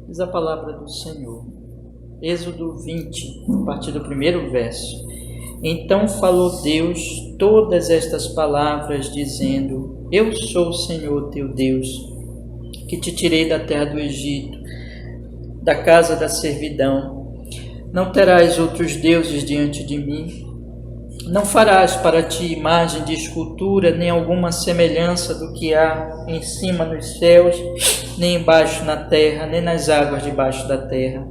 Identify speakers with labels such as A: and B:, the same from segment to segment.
A: Diz a palavra do Senhor. Êxodo 20, a partir do primeiro verso. Então falou Deus todas estas palavras, dizendo: Eu sou o Senhor teu Deus, que te tirei da terra do Egito, da casa da servidão. Não terás outros deuses diante de mim. Não farás para ti imagem de escultura, nem alguma semelhança do que há em cima nos céus, nem embaixo na terra, nem nas águas debaixo da terra.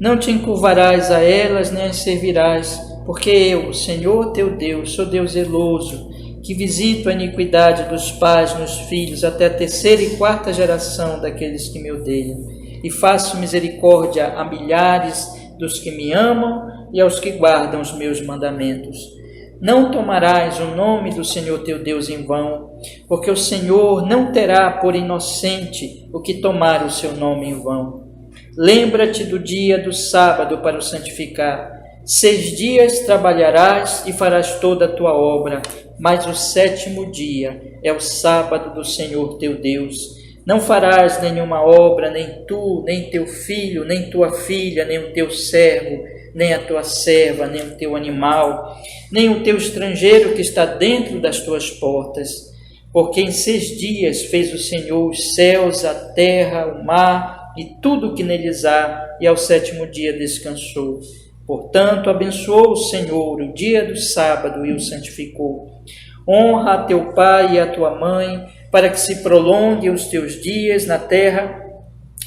A: Não te encurvarás a elas, nem as servirás, porque eu, o Senhor teu Deus, sou Deus zeloso, que visito a iniquidade dos pais nos filhos, até a terceira e quarta geração daqueles que me odeiam, e faço misericórdia a milhares dos que me amam e aos que guardam os meus mandamentos. Não tomarás o nome do Senhor teu Deus em vão, porque o Senhor não terá por inocente o que tomar o seu nome em vão. Lembra-te do dia do sábado para o santificar. 6 dias trabalharás e farás toda a tua obra, mas o 7º dia é o sábado do Senhor teu Deus. Não farás nenhuma obra, nem tu, nem teu filho, nem tua filha, nem o teu servo, nem a tua serva, nem o teu animal, nem o teu estrangeiro que está dentro das tuas portas. Porque em 6 dias fez o Senhor os céus, a terra, o mar e tudo o que neles há, e ao 7º dia descansou. Portanto, abençoou o Senhor o dia do sábado e o santificou. Honra a teu pai e a tua mãe, para que se prolongue os teus dias na terra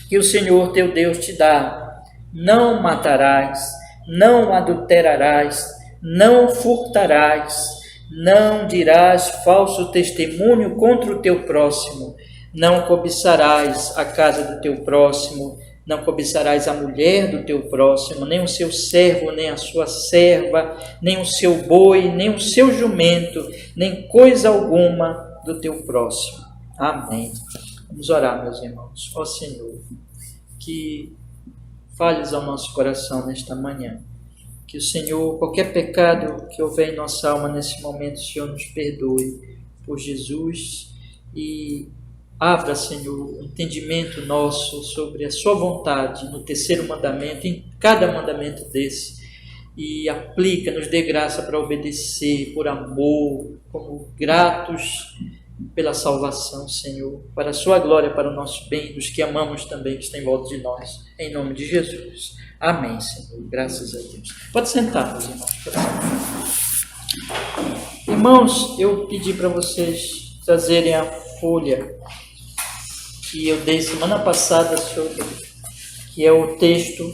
A: que o Senhor teu Deus te dá. Não matarás, não adulterarás, não furtarás, não dirás falso testemunho contra o teu próximo, não cobiçarás a casa do teu próximo, não cobiçarás a mulher do teu próximo, nem o seu servo, nem a sua serva, nem o seu boi, nem o seu jumento, nem coisa alguma do teu próximo. Amém. Vamos orar, meus irmãos. Ó Senhor, que fales ao nosso coração nesta manhã. Que o Senhor, qualquer pecado que houver em nossa alma nesse momento, o Senhor nos perdoe por Jesus e abra, Senhor, o entendimento nosso sobre a sua vontade no 3º mandamento, em cada mandamento desse, e aplica, nos dê graça para obedecer por amor, como gratos pela salvação, Senhor, para a sua glória, para o nosso bem, dos que amamos também, que estão em volta de nós, em nome de Jesus. Amém, Senhor, graças a Deus. Pode sentar, meus irmãos. Irmãos, eu pedi para vocês trazerem a folha que eu dei semana passada, que é o texto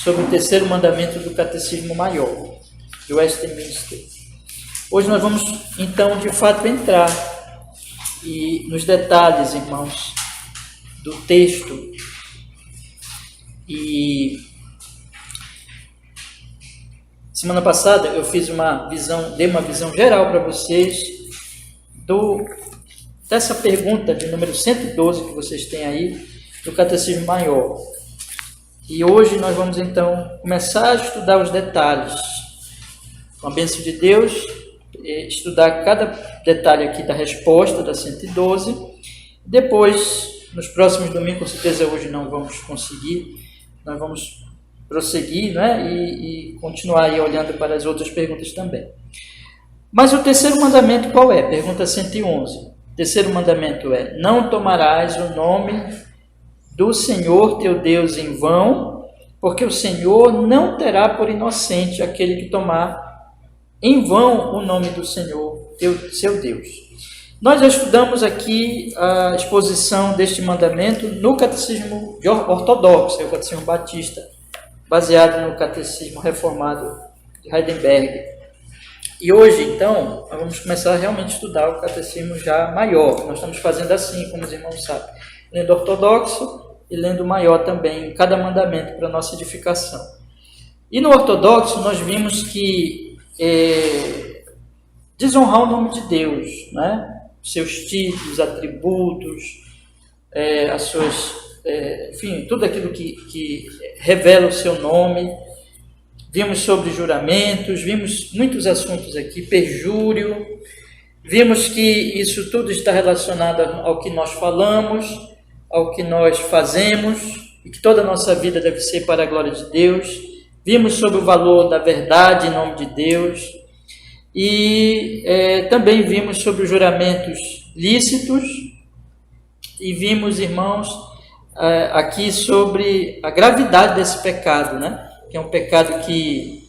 A: sobre o 3º mandamento do Catecismo Maior, de Westminster. Hoje nós vamos, então, de fato, entrar nos detalhes, irmãos, do texto. E semana passada eu fiz dei uma visão geral para vocês dessa pergunta de número 112 que vocês têm aí, do Catecismo Maior. E hoje nós vamos então começar a estudar os detalhes, com a bênção de Deus, estudar cada detalhe aqui da resposta da 112. Depois, nos próximos domingos, com certeza hoje não vamos conseguir, nós vamos prosseguir, né? e continuar aí olhando para as outras perguntas também. Mas o 3º mandamento qual é? Pergunta 111. O 3º mandamento é: não tomarás o nome do Senhor teu Deus em vão, porque o Senhor não terá por inocente aquele que tomar em vão o nome do Senhor seu Deus. Nós já estudamos aqui a exposição deste mandamento no Catecismo Ortodoxo, o Catecismo Batista, baseado no Catecismo Reformado de Heidelberg. E hoje, então, nós vamos começar realmente a estudar o Catecismo já maior. Nós estamos fazendo assim, como os irmãos sabem, lendo ortodoxo e lendo maior também, cada mandamento para a nossa edificação. E no ortodoxo nós vimos que desonrar o nome de Deus, né? Seus títulos, atributos, as suas, enfim, tudo aquilo que revela o seu nome. Vimos sobre juramentos, vimos muitos assuntos aqui, perjúrio, vimos que isso tudo está relacionado ao que nós falamos, ao que nós fazemos, e que toda a nossa vida deve ser para a glória de Deus. Vimos sobre o valor da verdade em nome de Deus e também vimos sobre os juramentos lícitos e vimos, irmãos, aqui sobre a gravidade desse pecado, né? Que é um pecado que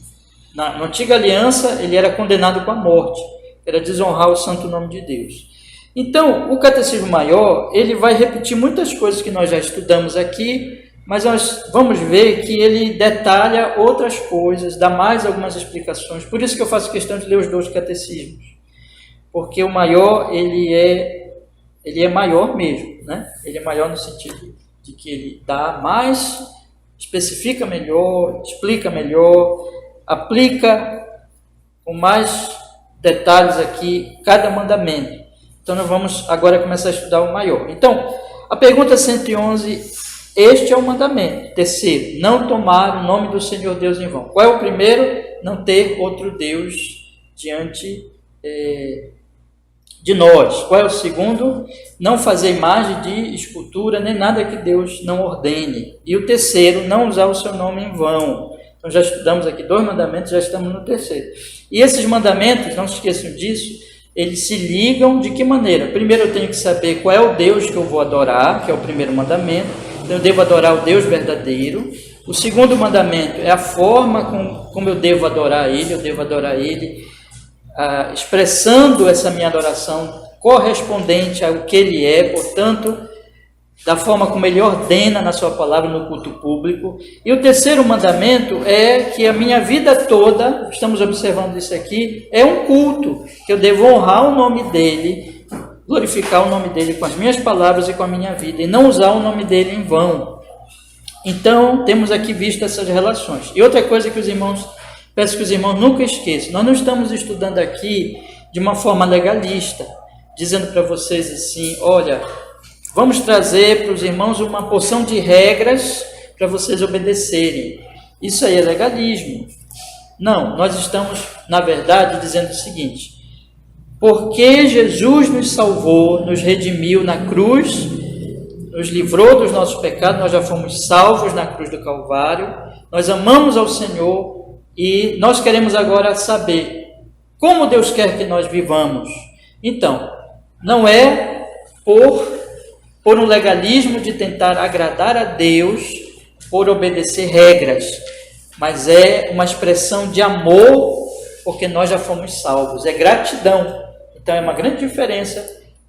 A: na antiga aliança ele era condenado com a morte, era desonrar o santo nome de Deus. Então, o Catecismo Maior, ele vai repetir muitas coisas que nós já estudamos aqui, mas nós vamos ver que ele detalha outras coisas, dá mais algumas explicações. Por isso que eu faço questão de ler os 2 catecismos, porque o maior, ele é maior mesmo, né? Ele é maior no sentido de que ele dá mais, especifica melhor, explica melhor, aplica com mais detalhes aqui cada mandamento. Então, nós vamos agora começar a estudar o maior. Então, a pergunta 111, este é o mandamento. Terceiro, não tomar o nome do Senhor Deus em vão. Qual é o primeiro? Não ter outro Deus diante de nós. Qual é o segundo? Não fazer imagem de escultura, nem nada que Deus não ordene. E o terceiro, não usar o seu nome em vão. Então, já estudamos aqui 2 mandamentos, já estamos no terceiro. E esses mandamentos, não se esqueçam disso, eles se ligam de que maneira? Primeiro eu tenho que saber qual é o Deus que eu vou adorar, que é o primeiro mandamento. Então eu devo adorar o Deus verdadeiro. O segundo mandamento é a forma como eu devo adorar Ele. Eu devo adorar Ele expressando essa minha adoração correspondente ao que Ele é, portanto, da forma como Ele ordena na sua palavra no culto público. E o terceiro mandamento é que a minha vida toda, estamos observando isso aqui, é um culto, que eu devo honrar o nome dEle, glorificar o nome dEle com as minhas palavras e com a minha vida, e não usar o nome dEle em vão. Então, temos aqui visto essas relações. E outra coisa que os irmãos, peço que os irmãos nunca esqueçam, nós não estamos estudando aqui de uma forma legalista, dizendo para vocês assim, olha, vamos trazer para os irmãos uma porção de regras para vocês obedecerem. Isso aí é legalismo. Não, nós estamos, na verdade, dizendo o seguinte, porque Jesus nos salvou, nos redimiu na cruz, nos livrou dos nossos pecados, nós já fomos salvos na cruz do Calvário, nós amamos ao Senhor e nós queremos agora saber como Deus quer que nós vivamos. Então, não é por um legalismo de tentar agradar a Deus, por obedecer regras, mas é uma expressão de amor, porque nós já fomos salvos, é gratidão. Então é uma grande diferença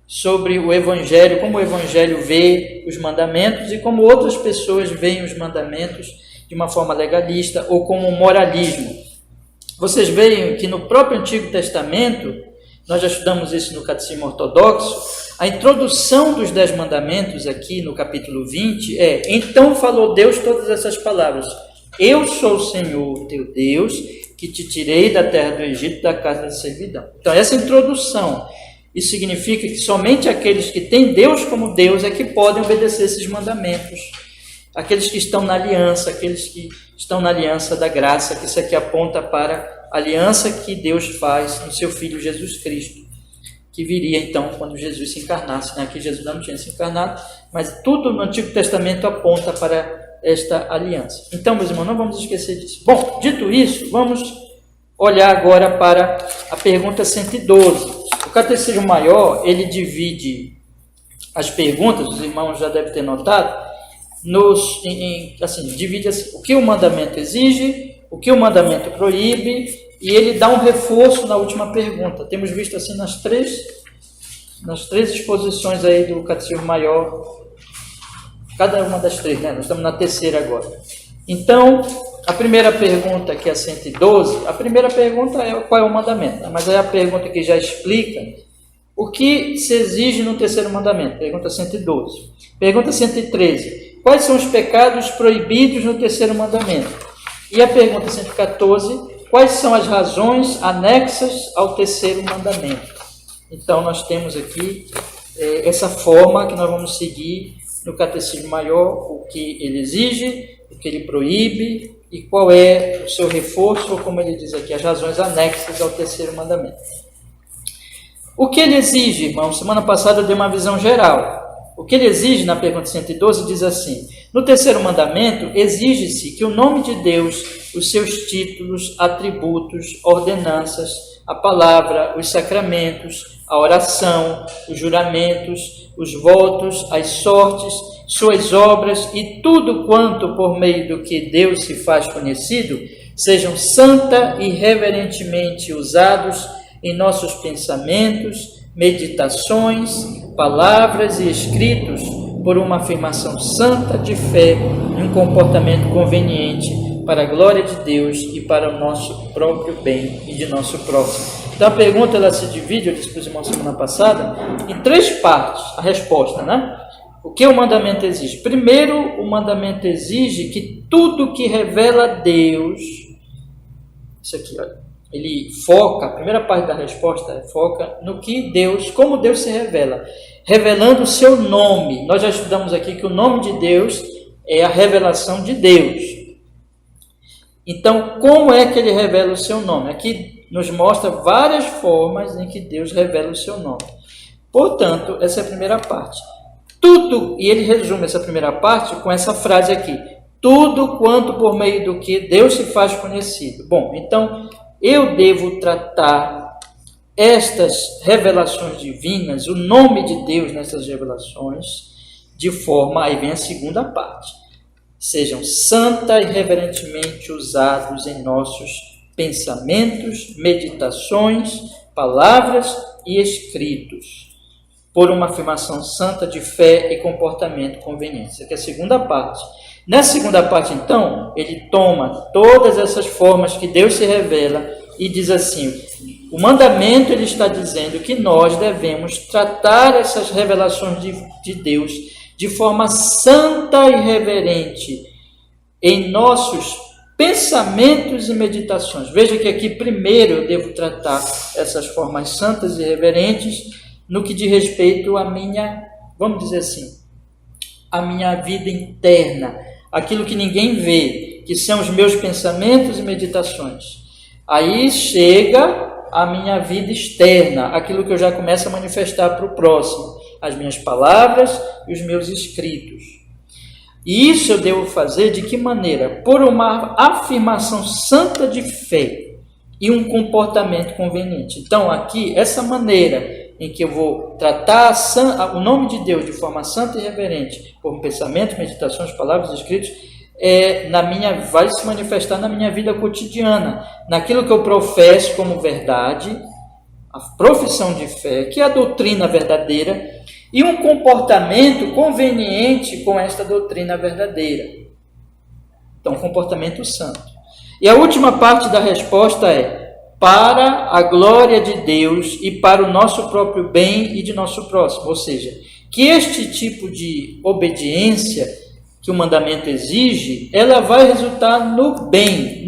A: sobre o Evangelho, como o Evangelho vê os mandamentos e como outras pessoas veem os mandamentos de uma forma legalista ou como moralismo. Vocês veem que no próprio Antigo Testamento, nós já estudamos isso no Catecismo Ortodoxo, a introdução dos 10 mandamentos aqui no capítulo 20 então falou Deus todas essas palavras, eu sou o Senhor teu Deus, que te tirei da terra do Egito, da casa da servidão. Então essa introdução, isso significa que somente aqueles que têm Deus como Deus é que podem obedecer esses mandamentos, aqueles que estão na aliança, aqueles que estão na aliança da graça, que isso aqui aponta para a aliança que Deus faz no seu Filho Jesus Cristo, que viria então quando Jesus se encarnasse, né? Aqui Jesus não tinha se encarnado, mas tudo no Antigo Testamento aponta para esta aliança. Então, meus irmãos, não vamos esquecer disso. Bom, dito isso, vamos olhar agora para a pergunta 112. O Catecismo Maior, ele divide as perguntas, os irmãos já devem ter notado, divide assim, o que o mandamento exige, o que o mandamento proíbe, e ele dá um reforço na última pergunta. Temos visto assim nas três exposições aí do Catecismo Maior, cada uma das três, né? Nós estamos na terceira agora. Então, a primeira pergunta, que é a 112, a primeira pergunta é qual é o mandamento, mas é a pergunta que já explica o que se exige no terceiro mandamento, pergunta 112. Pergunta 113, quais são os pecados proibidos no terceiro mandamento? E a pergunta 114, quais são as razões anexas ao terceiro mandamento? Então, nós temos aqui essa forma que nós vamos seguir no Catecismo Maior, o que ele exige, o que ele proíbe e qual é o seu reforço, ou como ele diz aqui, as razões anexas ao terceiro mandamento. O que ele exige, irmão? Semana passada eu dei uma visão geral. O que ele exige na pergunta 112 diz assim: no terceiro mandamento, exige-se que o nome de Deus, os seus títulos, atributos, ordenanças, a palavra, os sacramentos, a oração, os juramentos, os votos, as sortes, suas obras e tudo quanto por meio do que Deus se faz conhecido, sejam santa e reverentemente usados em nossos pensamentos, meditações, palavras e escritos, por uma afirmação santa de fé e um comportamento conveniente para a glória de Deus e para o nosso próprio bem e de nosso próximo. Então a pergunta ela se divide, eu disse para os irmãos semana passada, em 3 partes, a resposta, né? O que o mandamento exige? Primeiro, o mandamento exige que tudo que revela Deus, isso aqui, olha, ele foca, a primeira parte da resposta foca no que Deus, como Deus se revela, revelando o seu nome. Nós já estudamos aqui que o nome de Deus é a revelação de Deus. Então, como é que ele revela o seu nome? Aqui nos mostra várias formas em que Deus revela o seu nome. Portanto, essa é a primeira parte. Tudo, e ele resume essa primeira parte com essa frase aqui: tudo quanto por meio do que Deus se faz conhecido. Bom, então eu devo tratar estas revelações divinas, o nome de Deus nessas revelações, de forma, aí vem a segunda parte, sejam santa e reverentemente usados em nossos pensamentos, meditações, palavras e escritos, por uma afirmação santa de fé e comportamento conveniente. Essa aqui é a segunda parte. Nessa segunda parte, então, ele toma todas essas formas que Deus se revela e diz assim: o mandamento ele está dizendo que nós devemos tratar essas revelações de Deus de forma santa e reverente em nossos pensamentos e meditações. Veja que aqui primeiro eu devo tratar essas formas santas e reverentes no que diz respeito à minha, vamos dizer assim, a minha vida interna, aquilo que ninguém vê, que são os meus pensamentos e meditações. Aí chega a minha vida externa, aquilo que eu já começo a manifestar para o próximo, as minhas palavras e os meus escritos. E isso eu devo fazer de que maneira? Por uma afirmação santa de fé e um comportamento conveniente. Então aqui, essa maneira em que eu vou tratar o nome de Deus de forma santa e reverente, por pensamento, meditações, palavras, escritos, vai se manifestar na minha vida cotidiana, naquilo que eu professo como verdade, a profissão de fé, que é a doutrina verdadeira, e um comportamento conveniente com esta doutrina verdadeira. Então, um comportamento santo. E a última parte da resposta é: para a glória de Deus e para o nosso próprio bem e de nosso próximo. Ou seja, que este tipo de obediência que o mandamento exige, ela vai resultar no bem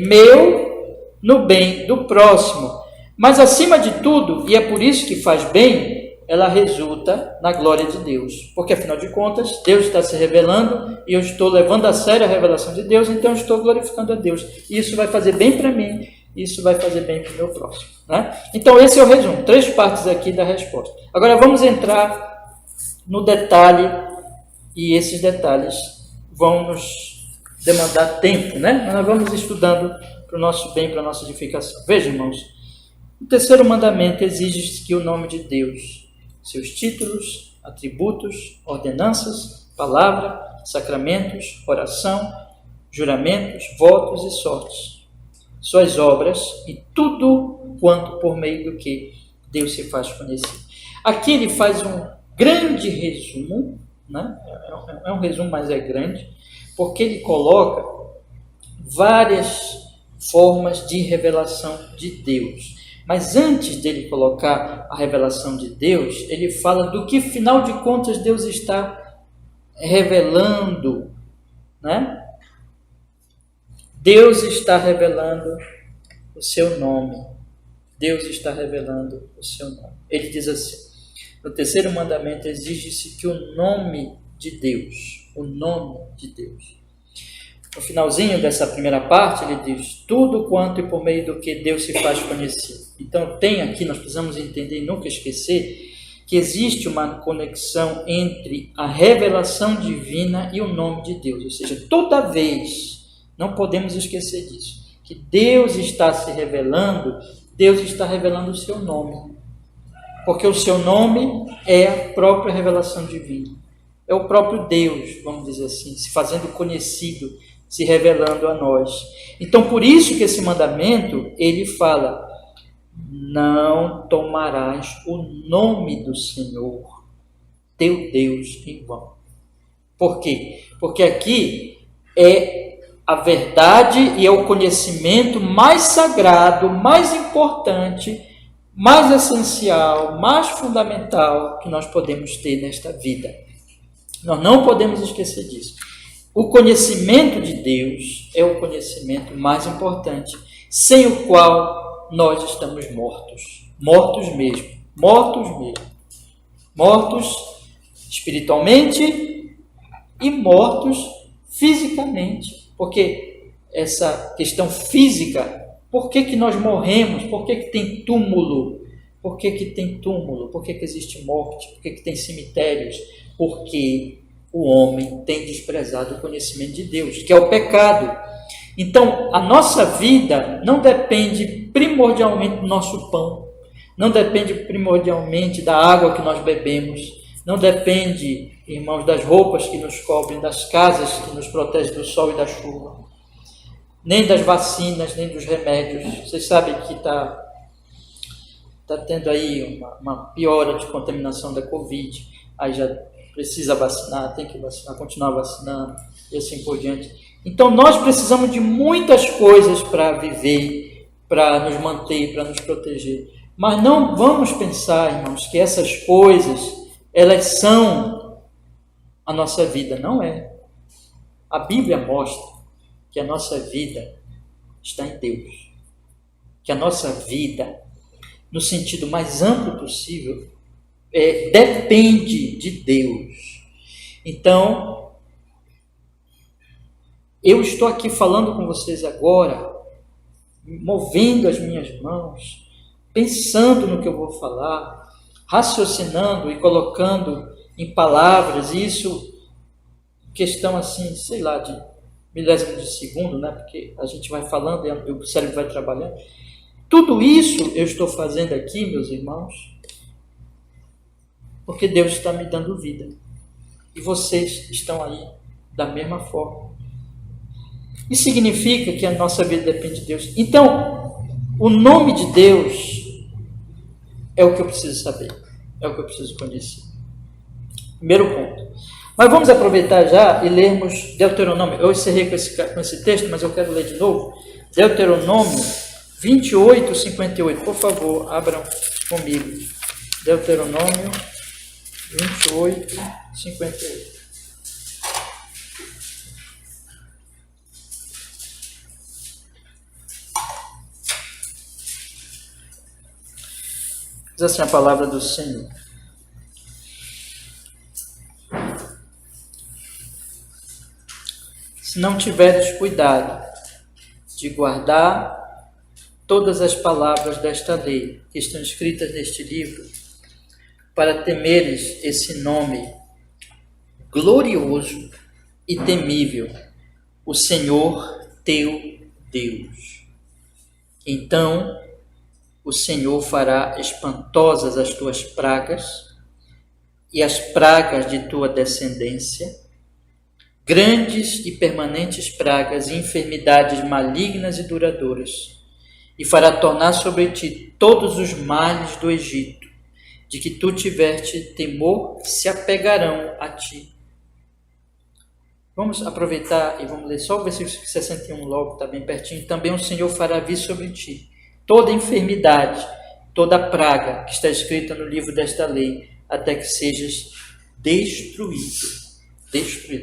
A: meu, no bem do próximo. Mas acima de tudo, e é por isso que faz bem, ela resulta na glória de Deus. Porque afinal de contas, Deus está se revelando e eu estou levando a sério a revelação de Deus, então eu estou glorificando a Deus. E isso vai fazer bem para mim, isso vai fazer bem para o meu próximo, né? Então esse é o resumo, 3 partes aqui da resposta. Agora vamos entrar no detalhe, e esses detalhes vão nos demandar tempo, né? Mas nós vamos estudando para o nosso bem, para a nossa edificação. Veja, irmãos, o terceiro mandamento exige que o nome de Deus, seus títulos, atributos, ordenanças, palavra, sacramentos, oração, juramentos, votos e sortes, suas obras e tudo quanto por meio do que Deus se faz conhecido. Aqui ele faz um grande resumo, né? É um resumo, mas é grande, porque ele coloca várias formas de revelação de Deus. Mas antes dele colocar a revelação de Deus, ele fala do que, afinal de contas, Deus está revelando, né? Deus está revelando o seu nome. Deus está revelando o seu nome. Ele diz assim: no terceiro mandamento exige-se que o nome de Deus, no finalzinho dessa primeira parte, ele diz: tudo quanto e por meio do que Deus se faz conhecido. Então tem aqui, nós precisamos entender e nunca esquecer, que existe uma conexão entre a revelação divina e o nome de Deus. Ou seja, toda vez, não podemos esquecer disso, que Deus está se revelando, Deus está revelando o seu nome. Porque o seu nome é a própria revelação divina. É o próprio Deus, vamos dizer assim, se fazendo conhecido, se revelando a nós. Então, por isso que esse mandamento, ele fala: não tomarás o nome do Senhor, teu Deus, em vão. Por quê? Porque aqui é a verdade e é o conhecimento mais sagrado, mais importante, mais essencial, mais fundamental que nós podemos ter nesta vida. Nós não podemos esquecer disso. O conhecimento de Deus é o conhecimento mais importante, sem o qual nós estamos mortos. Mortos mesmo. Mortos espiritualmente e mortos fisicamente. Porque essa questão física, por que nós morremos? Por que tem túmulo? Por que tem túmulo? Por que existe morte? Por que tem cemitérios? Porque o homem tem desprezado o conhecimento de Deus, que é o pecado. Então, a nossa vida não depende primordialmente do nosso pão, não depende primordialmente da água que nós bebemos, não depende, irmãos, das roupas que nos cobrem, das casas que nos protegem do sol e da chuva, nem das vacinas, nem dos remédios. Vocês sabem que está tendo aí uma piora de contaminação da Covid, aí já precisa vacinar, tem que vacinar, continuar vacinando, e assim por diante. Então, nós precisamos de muitas coisas para viver, para nos manter, para nos proteger. Mas não vamos pensar, irmãos, que essas coisas, elas são a nossa vida. Não é. A Bíblia mostra que a nossa vida está em Deus. Que a nossa vida, no sentido mais amplo possível, depende de Deus. Então, eu estou aqui falando com vocês agora, movendo as minhas mãos, pensando no que eu vou falar, raciocinando e colocando em palavras, isso, questão assim, sei lá, de milésimo de segundo, né? Porque a gente vai falando e o cérebro vai trabalhando. Tudo isso eu estou fazendo aqui, meus irmãos, porque Deus está me dando vida. E vocês estão aí da mesma forma. Isso significa que a nossa vida depende de Deus. Então, o nome de Deus é o que eu preciso saber, é o que eu preciso conhecer. Primeiro ponto. Mas vamos aproveitar já e lermos Deuteronômio. Eu encerrei com esse texto, mas eu quero ler de novo. Deuteronômio 28, 58. Por favor, abram comigo. Deuteronômio 28, 58. Diz assim a palavra do Senhor. Se não tiveres cuidado de guardar todas as palavras desta lei que estão escritas neste livro, para temeres esse nome glorioso e temível, o Senhor teu Deus. Então, o Senhor fará espantosas as tuas pragas e as pragas de tua descendência, grandes e permanentes pragas e enfermidades malignas e duradouras, e fará tornar sobre ti todos os males do Egito, de que tu tiveste temor, se apegarão a ti. Vamos aproveitar e vamos ler só o versículo 61 logo, está bem pertinho. Também o Senhor fará vir sobre ti toda enfermidade, toda praga que está escrita no livro desta lei, até que sejas destruído.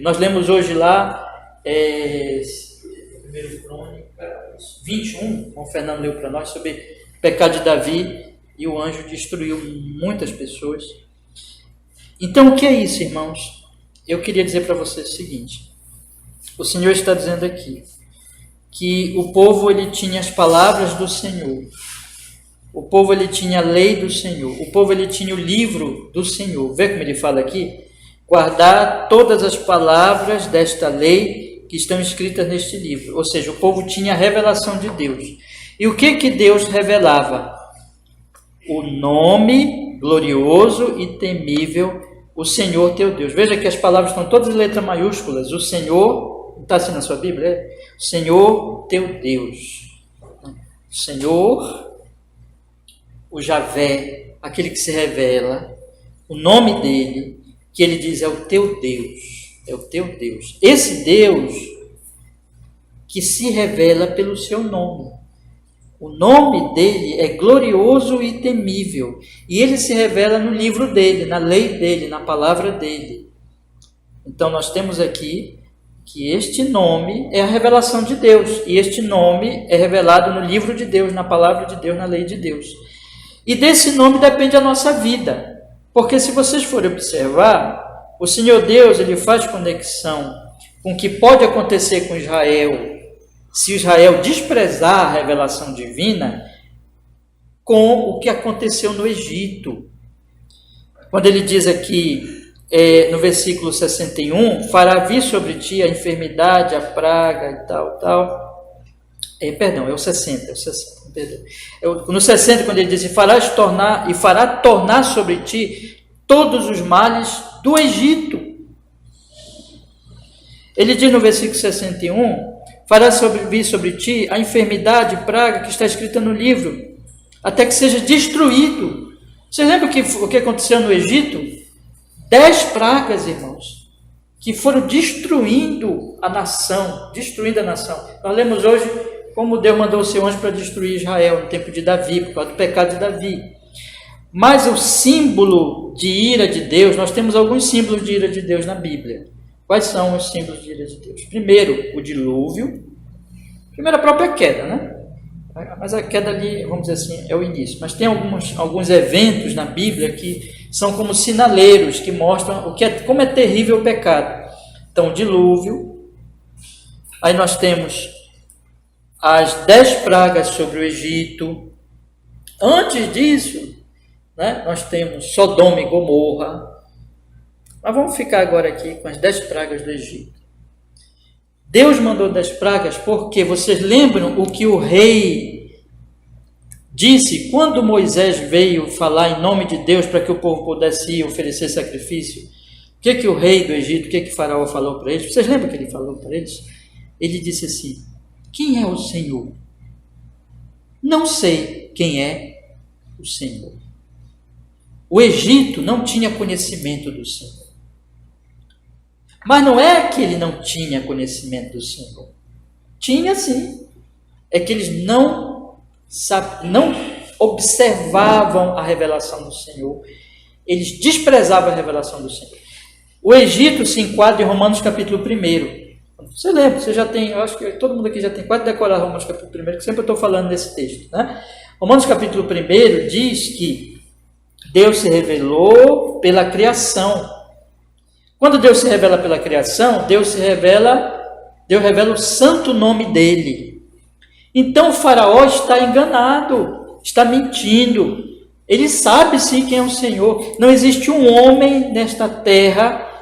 A: Nós lemos hoje lá, 1 Crônicas 21, como o Fernando leu para nós, sobre o pecado de Davi, e o anjo destruiu muitas pessoas. Então, o que é isso, irmãos? Eu queria dizer para vocês o seguinte: o Senhor está dizendo aqui que o povo ele tinha as palavras do Senhor, O povo ele tinha a lei do Senhor. O povo ele tinha o livro do Senhor. Vê como ele fala aqui? Guardar todas as palavras desta lei que estão escritas neste livro. Ou seja, o povo tinha a revelação de Deus. E o que Deus revelava? O nome glorioso e temível, o Senhor teu Deus. Veja que as palavras estão todas em letras maiúsculas. O Senhor, está assim na sua Bíblia? O Senhor teu Deus. O Senhor, o Javé, aquele que se revela, o nome dele, que ele diz é o teu Deus. É o teu Deus. Esse Deus que se revela pelo seu nome. O nome dele é glorioso e temível. E ele se revela no livro dele, na lei dele, na palavra dele. Então nós temos aqui que este nome é a revelação de Deus. E este nome é revelado no livro de Deus, na palavra de Deus, na lei de Deus. E desse nome depende a nossa vida. Porque se vocês forem observar, o Senhor Deus ele faz conexão com o que pode acontecer com Israel, se Israel desprezar a revelação divina, com o que aconteceu no Egito. Quando ele diz aqui, no versículo 61, fará vir sobre ti a enfermidade, a praga e tal. Perdão, é o 60, perdão. No 60, quando ele diz, fará tornar sobre ti todos os males do Egito. Ele diz no versículo 61, fará vir sobre ti a enfermidade, praga que está escrita no livro, até que seja destruído. Você lembra o que aconteceu no Egito? 10 pragas, irmãos, que foram destruindo a nação. Nós lemos hoje como Deus mandou o seu anjo para destruir Israel no tempo de Davi, por causa do pecado de Davi. Mas o símbolo de ira de Deus, nós temos alguns símbolos de ira de Deus na Bíblia. Quais são os símbolos de ira de Deus? Primeiro, o dilúvio. Primeiro, a própria queda, né? Mas a queda ali, vamos dizer assim, é o início. Mas tem alguns eventos na Bíblia que são como sinaleiros, que mostram como é terrível o pecado. Então, o dilúvio. Aí nós temos as 10 pragas sobre o Egito. Antes disso, né, nós temos Sodoma e Gomorra. Mas vamos ficar agora aqui com as 10 pragas do Egito. Deus mandou 10 pragas porque vocês lembram o que o rei disse quando Moisés veio falar em nome de Deus para que o povo pudesse oferecer sacrifício? O que o rei do Egito, o que Faraó falou para eles? Vocês lembram o que ele falou para eles? Ele disse assim, quem é o Senhor? Não sei quem é o Senhor. O Egito não tinha conhecimento do Senhor. Mas não é que ele não tinha conhecimento do Senhor. Tinha sim. É que eles não observavam a revelação do Senhor. Eles desprezavam a revelação do Senhor. O Egito se enquadra em Romanos capítulo 1. Você lembra, você já tem, eu acho que todo mundo aqui já tem quase decorado Romanos capítulo 1, que sempre eu estou falando nesse texto, né? Romanos capítulo 1 diz que Deus se revelou pela criação. Quando Deus se revela pela criação, Deus revela o santo nome dele. Então o faraó está enganado, está mentindo. Ele sabe sim quem é o Senhor. Não existe um homem nesta terra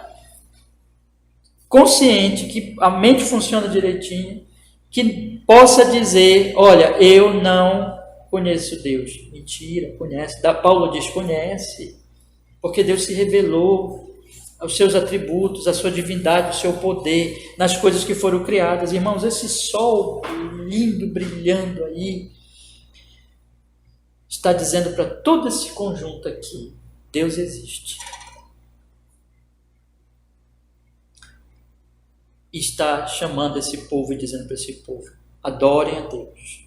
A: consciente, que a mente funciona direitinho, que possa dizer, olha, eu não conheço Deus. Mentira, conhece. Paulo diz, conhece. Porque Deus se revelou os seus atributos, a sua divindade, o seu poder, nas coisas que foram criadas. Irmãos, esse sol lindo, brilhando aí, está dizendo para todo esse conjunto aqui, Deus existe. E está chamando esse povo e dizendo para esse povo, adorem a Deus.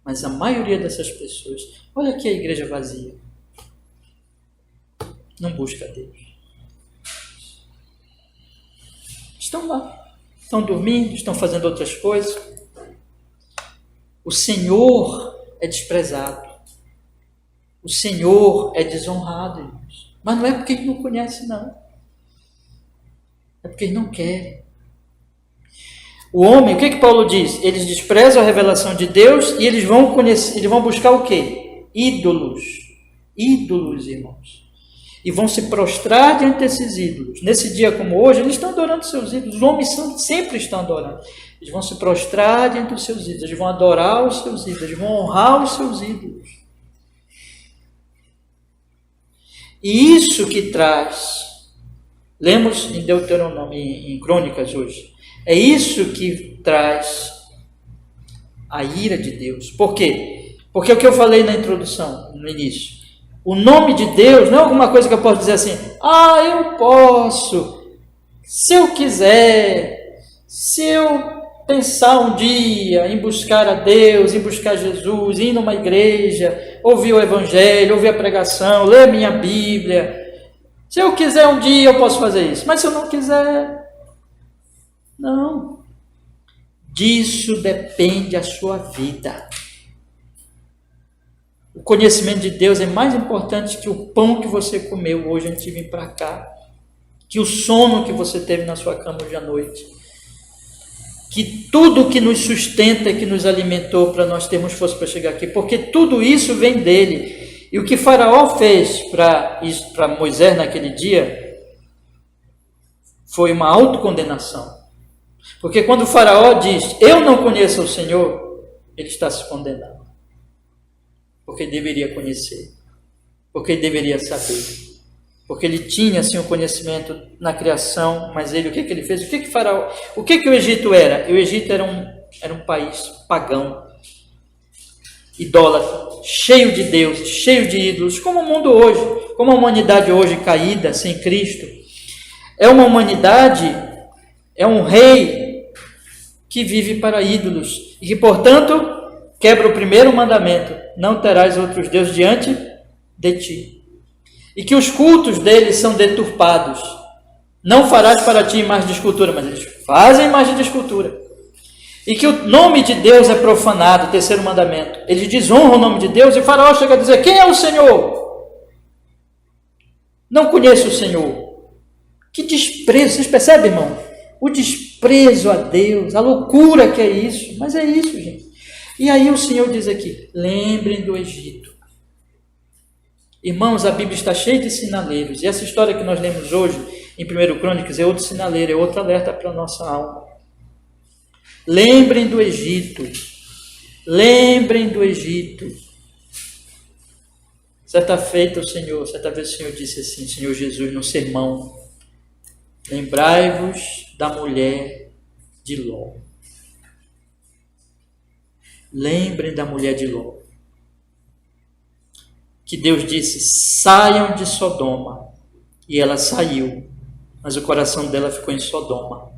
A: Mas a maioria dessas pessoas, olha aqui a igreja vazia, não busca a Deus. Estão lá, estão dormindo, estão fazendo outras coisas. O Senhor é desprezado. O Senhor é desonrado, irmãos. Mas não é porque ele não conhece, não. É porque ele não quer. O homem, o que Paulo diz? Eles desprezam a revelação de Deus e eles vão buscar o quê? Ídolos. Ídolos, irmãos. E vão se prostrar diante desses ídolos. Nesse dia como hoje, eles estão adorando seus ídolos. Os homens sempre estão adorando. Eles vão se prostrar diante dos seus ídolos. Eles vão adorar os seus ídolos. Eles vão honrar os seus ídolos. E isso que traz, lemos em Deuteronômio, em Crônicas hoje, é isso que traz a ira de Deus. Por quê? Porque é o que eu falei na introdução, no início. O nome de Deus não é alguma coisa que eu posso dizer assim, eu posso, se eu quiser, se eu pensar um dia em buscar a Deus, em buscar Jesus, ir numa igreja, ouvir o Evangelho, ouvir a pregação, ler minha Bíblia. Se eu quiser um dia eu posso fazer isso, mas se eu não quiser, não. Disso depende a sua vida. O conhecimento de Deus é mais importante que o pão que você comeu hoje antes de vir para cá, que o sono que você teve na sua cama hoje à noite, que tudo que nos sustenta, que nos alimentou para nós termos força para chegar aqui, porque tudo isso vem dele. E o que Faraó fez para Moisés naquele dia foi uma autocondenação. Porque quando o Faraó diz, eu não conheço o Senhor, ele está se condenando. Porque ele deveria conhecer, porque ele deveria saber, porque ele tinha assim um conhecimento na criação, mas ele, o que ele fez? O que o Egito era? O Egito era um país pagão, idólatra, cheio de deuses, cheio de ídolos, como o mundo hoje, como a humanidade hoje caída, sem Cristo. É uma humanidade, é um rei que vive para ídolos e que, portanto, quebra o primeiro mandamento, não terás outros deuses diante de ti. E que os cultos deles são deturpados. Não farás para ti imagem de escultura, mas eles fazem imagem de escultura. E que o nome de Deus é profanado, terceiro mandamento. Eles desonram o nome de Deus e o Faraó chega a dizer, quem é o Senhor? Não conheço o Senhor. Que desprezo, vocês percebem, irmão? O desprezo a Deus, a loucura que é isso. Mas é isso, gente. E aí o Senhor diz aqui, lembrem do Egito. Irmãos, a Bíblia está cheia de sinaleiros. E essa história que nós lemos hoje, em 1 Crônicas, é outro sinaleiro, é outro alerta para a nossa alma. Lembrem do Egito. Lembrem do Egito. Certa vez o Senhor disse assim, Senhor Jesus, no sermão, lembrai-vos da mulher de Ló. Lembrem da mulher de Ló. Que Deus disse, saiam de Sodoma. E ela saiu, mas o coração dela ficou em Sodoma.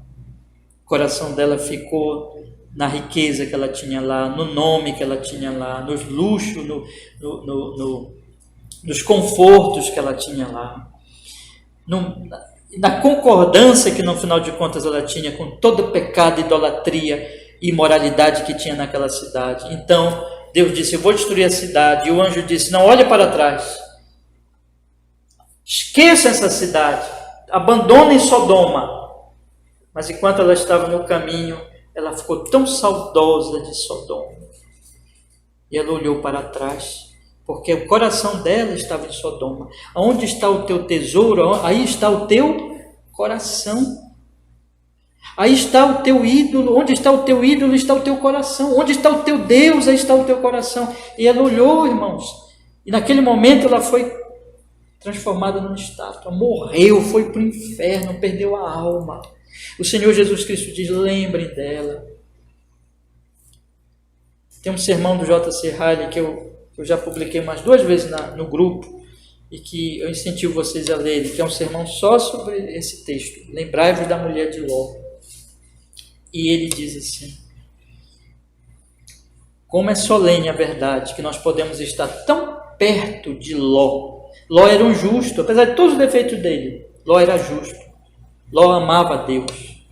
A: O coração dela ficou na riqueza que ela tinha lá, no nome que ela tinha lá, nos luxos, nos confortos que ela tinha lá, na concordância que no final de contas ela tinha com todo o pecado, idolatria e imoralidade que tinha naquela cidade. Então Deus disse, eu vou destruir a cidade. E o anjo disse, não olhe para trás, esqueça essa cidade, abandonem Sodoma. Mas enquanto ela estava no caminho, ela ficou tão saudosa de Sodoma, e ela olhou para trás, porque o coração dela estava em Sodoma. Onde está o teu tesouro? Aí está o teu coração. Aí está o teu ídolo. Onde está o teu ídolo, está o teu coração. Onde está o teu Deus, aí está o teu coração. E ela olhou, irmãos, e naquele momento ela foi transformada numa estátua, morreu, foi para o inferno, perdeu a alma. O Senhor Jesus Cristo diz, lembrem dela. Tem um sermão do J.C. Riley que eu já publiquei umas 2 vezes no grupo, e que eu incentivo vocês a lerem, que é um sermão só sobre esse texto, lembrai-vos da mulher de Ló. E ele diz assim, como é solene a verdade que nós podemos estar tão perto de Ló. Ló era um justo, apesar de todos os defeitos dele, Ló era justo, Ló amava a Deus.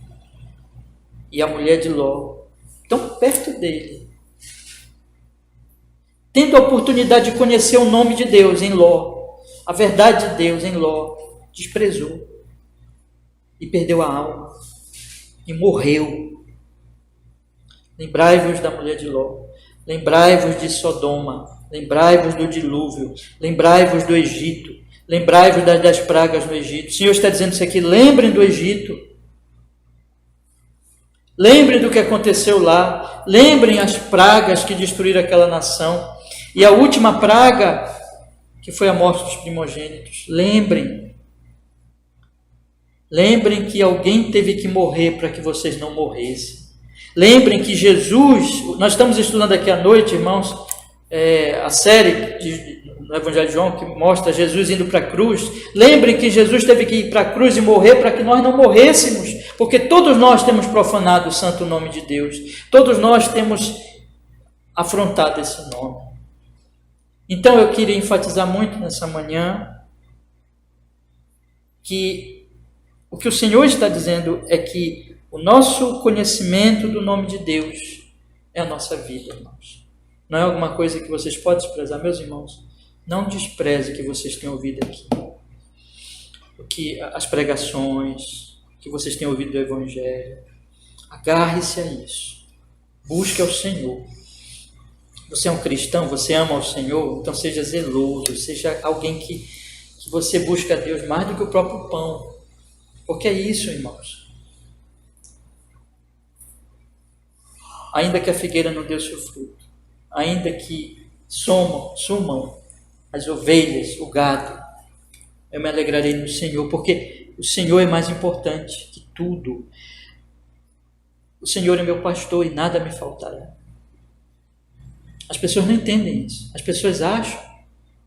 A: E a mulher de Ló, tão perto dele, tendo a oportunidade de conhecer o nome de Deus em Ló, a verdade de Deus em Ló, desprezou e perdeu a alma e morreu. Lembrai-vos da mulher de Ló. Lembrai-vos de Sodoma. Lembrai-vos do dilúvio. Lembrai-vos do Egito. Lembrai-vos das pragas no Egito. O Senhor está dizendo isso aqui. Lembrem do Egito. Lembrem do que aconteceu lá. Lembrem as pragas que destruíram aquela nação. E a última praga, que foi a morte dos primogênitos. Lembrem. Lembrem que alguém teve que morrer para que vocês não morressem. Lembrem que Jesus, nós estamos estudando aqui à noite, irmãos, a série no Evangelho de João que mostra Jesus indo para a cruz. Lembrem que Jesus teve que ir para a cruz e morrer para que nós não morrêssemos, porque todos nós temos profanado o santo nome de Deus, todos nós temos afrontado esse nome. Então eu queria enfatizar muito nessa manhã que o que o Senhor está dizendo é que o nosso conhecimento do nome de Deus é a nossa vida, irmãos. Não é alguma coisa que vocês podem desprezar, meus irmãos. Não despreze o que vocês têm ouvido aqui. As pregações que vocês têm ouvido do Evangelho. Agarre-se a isso. Busque ao Senhor. Você é um cristão, você ama ao Senhor, então seja zeloso, seja alguém que você busca a Deus mais do que o próprio pão. Porque é isso, irmãos. Ainda que a figueira não dê seu fruto, ainda que sumam as ovelhas, o gado, eu me alegrarei no Senhor, porque o Senhor é mais importante que tudo. O Senhor é meu pastor e nada me faltará. As pessoas não entendem isso. As pessoas acham,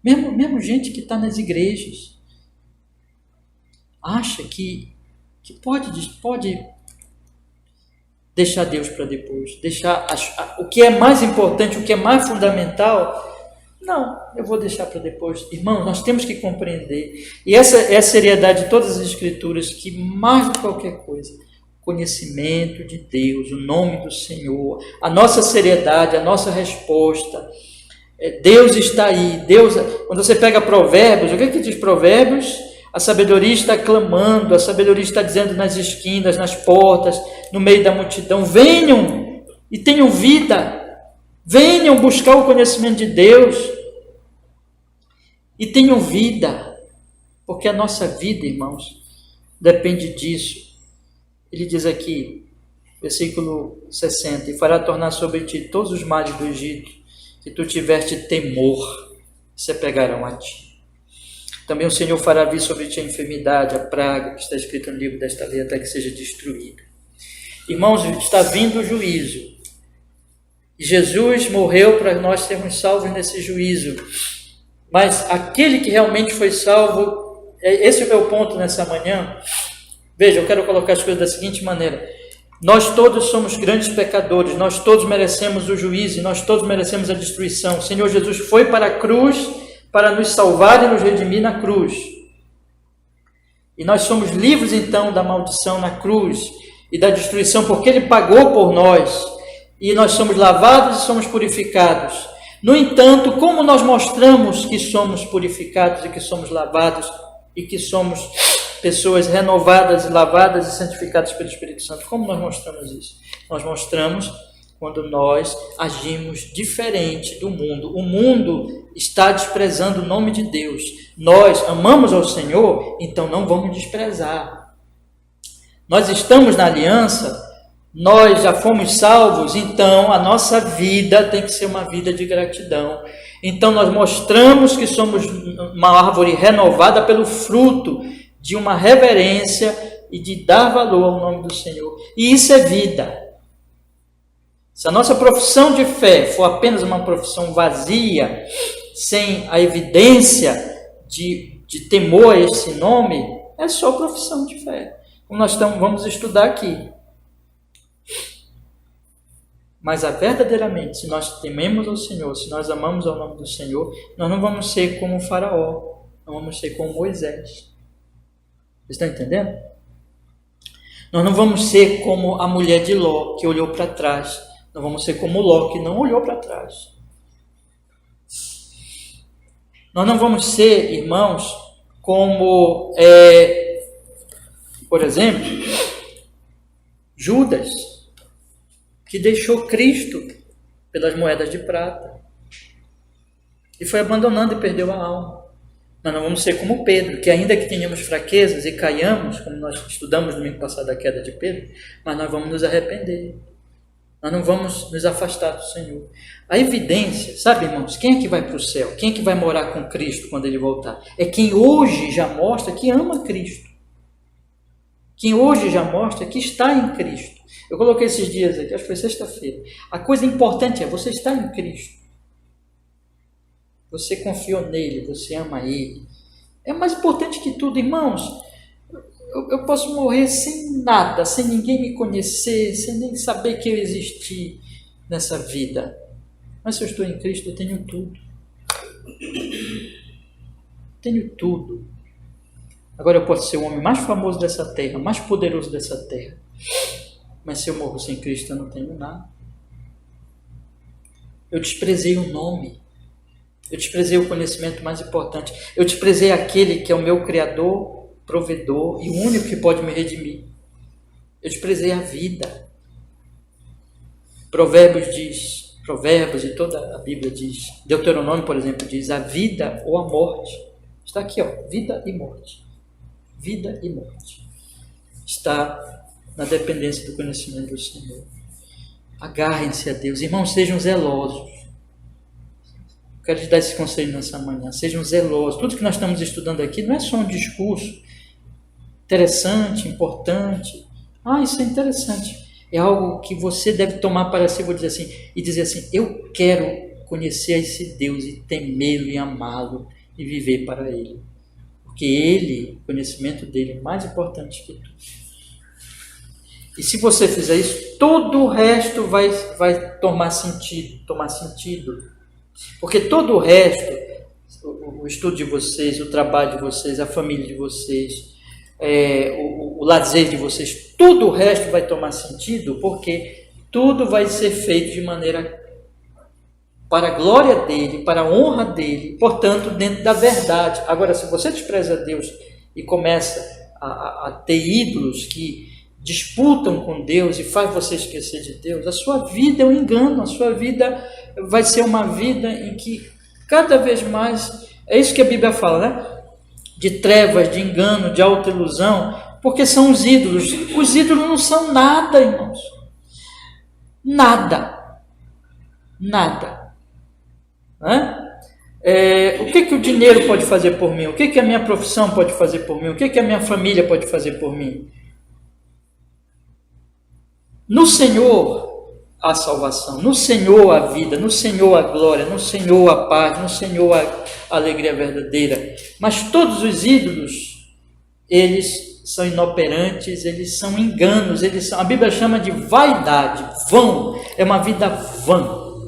A: mesmo gente que está nas igrejas, acha que pode deixar Deus para depois, deixar o que é mais importante, o que é mais fundamental. Não, eu vou deixar para depois. Irmãos, nós temos que compreender, e essa é a seriedade de todas as Escrituras, que mais do que qualquer coisa, conhecimento de Deus, o nome do Senhor, a nossa seriedade, a nossa resposta. Deus está aí. Deus, quando você pega Provérbios, o que diz Provérbios? A sabedoria está clamando, a sabedoria está dizendo nas esquinas, nas portas, no meio da multidão: venham e tenham vida, venham buscar o conhecimento de Deus e tenham vida, porque a nossa vida, irmãos, depende disso. Ele diz aqui, versículo 60, e fará tornar sobre ti todos os males do Egito, que tu tiveste temor, se apegarão a ti. Também o Senhor fará vir sobre ti a enfermidade, a praga, que está escrito no livro desta lei, até que seja destruído. Irmãos, está vindo o juízo. E Jesus morreu para nós sermos salvos nesse juízo. Mas aquele que realmente foi salvo, esse é o meu ponto nessa manhã. Veja, eu quero colocar as coisas da seguinte maneira: nós todos somos grandes pecadores, nós todos merecemos o juízo, e nós todos merecemos a destruição. O Senhor Jesus foi para a cruz para nos salvar e nos redimir na cruz. E nós somos livres então da maldição na cruz e da destruição, porque Ele pagou por nós, e nós somos lavados e somos purificados. No entanto, como nós mostramos que somos purificados e que somos lavados e que somos pessoas renovadas, lavadas e santificadas pelo Espírito Santo? Como nós mostramos isso? Nós mostramos quando nós agimos diferente do mundo. O mundo está desprezando o nome de Deus. Nós amamos ao Senhor, então não vamos desprezar. Nós estamos na aliança, nós já fomos salvos, então a nossa vida tem que ser uma vida de gratidão. Então nós mostramos que somos uma árvore renovada pelo fruto de uma reverência e de dar valor ao nome do Senhor. E isso é vida. Se a nossa profissão de fé for apenas uma profissão vazia, sem a evidência de temor a esse nome, é só profissão de fé, como nós vamos estudar aqui. Mas verdadeiramente, se nós tememos ao Senhor, se nós amamos ao nome do Senhor, nós não vamos ser como o Faraó, não vamos ser como Moisés. Vocês estão entendendo? Nós não vamos ser como a mulher de Ló, que olhou para trás. Nós vamos ser como Ló, que não olhou para trás. Nós não vamos ser, irmãos, como, por exemplo, Judas, que deixou Cristo pelas moedas de prata e foi abandonando e perdeu a alma. Mas não vamos ser como Pedro, que ainda que tenhamos fraquezas e caiamos, como nós estudamos no domingo passado a queda de Pedro, mas nós vamos nos arrepender. Nós não vamos nos afastar do Senhor. A evidência, sabe, irmãos, quem é que vai para o céu? Quem é que vai morar com Cristo quando Ele voltar? É quem hoje já mostra que ama Cristo. Quem hoje já mostra que está em Cristo. Eu coloquei esses dias aqui, acho que foi sexta-feira. A coisa importante é você estar em Cristo. Você confiou nele, você ama ele. É mais importante que tudo, irmãos. Eu posso morrer sem nada, sem ninguém me conhecer, sem nem saber que eu existi nessa vida. Mas se eu estou em Cristo, eu tenho tudo. Tenho tudo. Agora eu posso ser o homem mais famoso dessa terra, mais poderoso dessa terra. Mas se eu morro sem Cristo, eu não tenho nada. Eu desprezei o nome. Eu desprezei o conhecimento mais importante. Eu desprezei aquele que é o meu Criador, provedor e o único que pode me redimir. Eu desprezei a vida. Provérbios e toda a Bíblia diz, Deuteronômio, por exemplo, diz a vida ou a morte. Está aqui, ó, vida e morte. Vida e morte. Está na dependência do conhecimento do Senhor. Agarrem-se a Deus. Irmãos, sejam zelosos. Quero te dar esse conselho nessa manhã. Sejam zelosos. Tudo que nós estamos estudando aqui não é só um discurso interessante, importante. Isso é interessante. É algo que você deve tomar para si, vou dizer assim, e dizer assim, eu quero conhecer esse Deus e temê-lo e amá-lo e viver para Ele. Porque Ele, o conhecimento dele é mais importante que tudo. E se você fizer isso, todo o resto vai tomar sentido. Porque todo o resto, o estudo de vocês, o trabalho de vocês, a família de vocês, o lazer de vocês, tudo o resto vai tomar sentido, porque tudo vai ser feito de maneira para a glória dele, para a honra dele, portanto, dentro da verdade. Agora, se você despreza Deus e começa a ter ídolos que disputam com Deus e faz você esquecer de Deus, a sua vida é um engano, a sua vida vai ser uma vida em que cada vez mais, é isso que a Bíblia fala, né? De trevas, de engano, de autoilusão, porque são os ídolos. Os ídolos não são nada, irmãos. Nada. O que o dinheiro pode fazer por mim? O que a minha profissão pode fazer por mim? O que a minha família pode fazer por mim? No Senhor a salvação, no Senhor a vida, no Senhor a glória, no Senhor a paz, no Senhor a alegria verdadeira. Mas todos os ídolos, eles são inoperantes, eles são enganos, a Bíblia chama de vaidade, vão, é uma vida vã.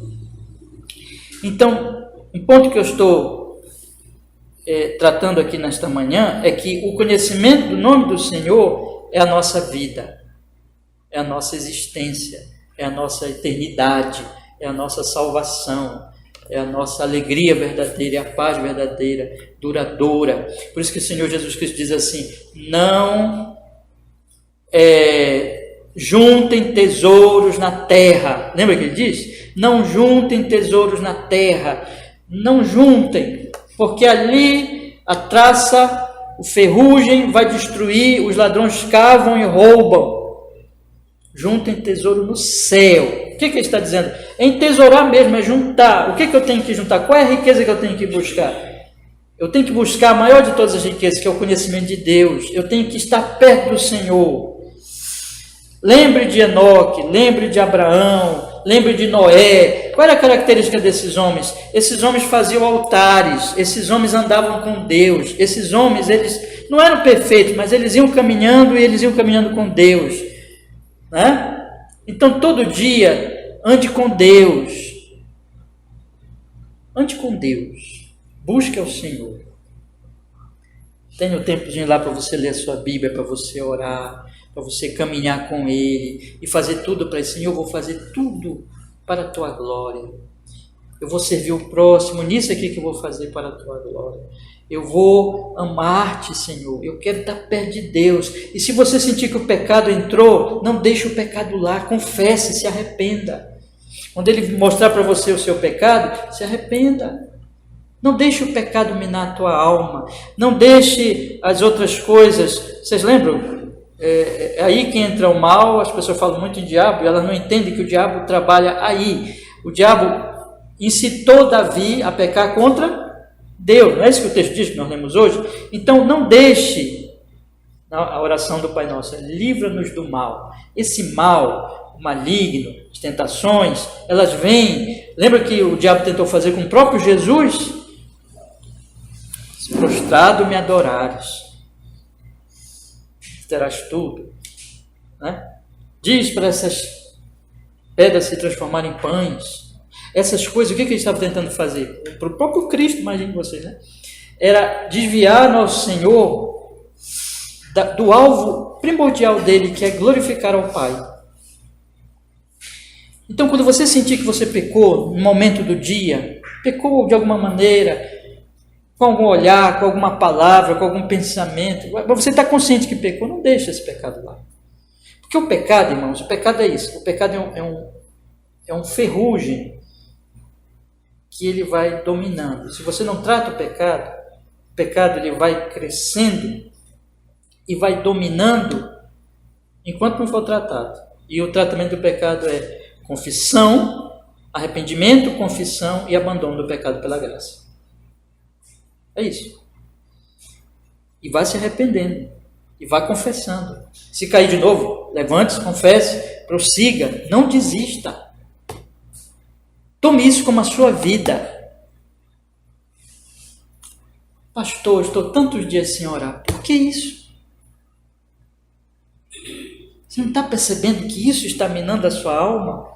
A: Então, um ponto que eu estou tratando aqui nesta manhã é que o conhecimento do nome do Senhor é a nossa vida, é a nossa existência, é a nossa eternidade, é a nossa salvação, é a nossa alegria verdadeira, é a paz verdadeira, duradoura. Por isso que o Senhor Jesus Cristo diz assim, não juntem tesouros na terra. Lembra que ele diz? Não juntem tesouros na terra, não juntem, porque ali a traça, o ferrugem vai destruir, os ladrões cavam e roubam. Juntem tesouro no céu. O que ele está dizendo? É entesourar mesmo, é juntar. O que eu tenho que juntar? Qual é a riqueza que eu tenho que buscar? Eu tenho que buscar a maior de todas as riquezas, que é o conhecimento de Deus. Eu tenho que estar perto do Senhor. Lembre de Enoque, lembre de Abraão, lembre de Noé. Qual era a característica desses homens? Esses homens faziam altares, esses homens andavam com Deus. Esses homens, eles não eram perfeitos, mas eles iam caminhando e eles iam caminhando com Deus. Né? Então todo dia ande com Deus, busque ao Senhor. Tenha o tempozinho lá para você ler a sua Bíblia, para você orar, para você caminhar com Ele e fazer tudo para Ele. Senhor, eu vou fazer tudo para a Tua glória. Eu vou servir o próximo, nisso aqui que eu vou fazer para a tua glória. Eu vou amar-te, Senhor. Eu quero estar perto de Deus. E se você sentir que o pecado entrou, não deixe o pecado lá. Confesse, se arrependa. Quando Ele mostrar para você o seu pecado, se arrependa. Não deixe o pecado minar a tua alma. Não deixe as outras coisas. Vocês lembram? É aí que entra o mal. As pessoas falam muito em diabo e elas não entendem que o diabo trabalha aí. O diabo incitou Davi a pecar contra Deus. Não é isso que o texto diz que nós lemos hoje? Então não deixe a oração do Pai Nosso. Livra-nos do mal. Esse mal, o maligno, as tentações, elas vêm. Lembra que o diabo tentou fazer com o próprio Jesus? Se prostrado me adorares, terás tudo. Né? Diz para essas pedras se transformarem em pães. Essas coisas, o que ele estava tentando fazer? Para o próprio Cristo, imagine vocês, né? Era desviar nosso Senhor do alvo primordial dele, que é glorificar ao Pai. Então, quando você sentir que você pecou no momento do dia, pecou de alguma maneira, com algum olhar, com alguma palavra, com algum pensamento, mas você está consciente que pecou, não deixe esse pecado lá. Porque o pecado, irmãos, o pecado é isso. O pecado é um ferrugem que ele vai dominando. Se você não trata o pecado ele vai crescendo e vai dominando enquanto não for tratado. E o tratamento do pecado é confissão, arrependimento, confissão e abandono do pecado pela graça. É isso. E vai se arrependendo. E vai confessando. Se cair de novo, levante-se, confesse, prossiga, não desista. Tome isso como a sua vida. Pastor, estou tantos dias sem orar. Por que isso? Você não está percebendo que isso está minando a sua alma?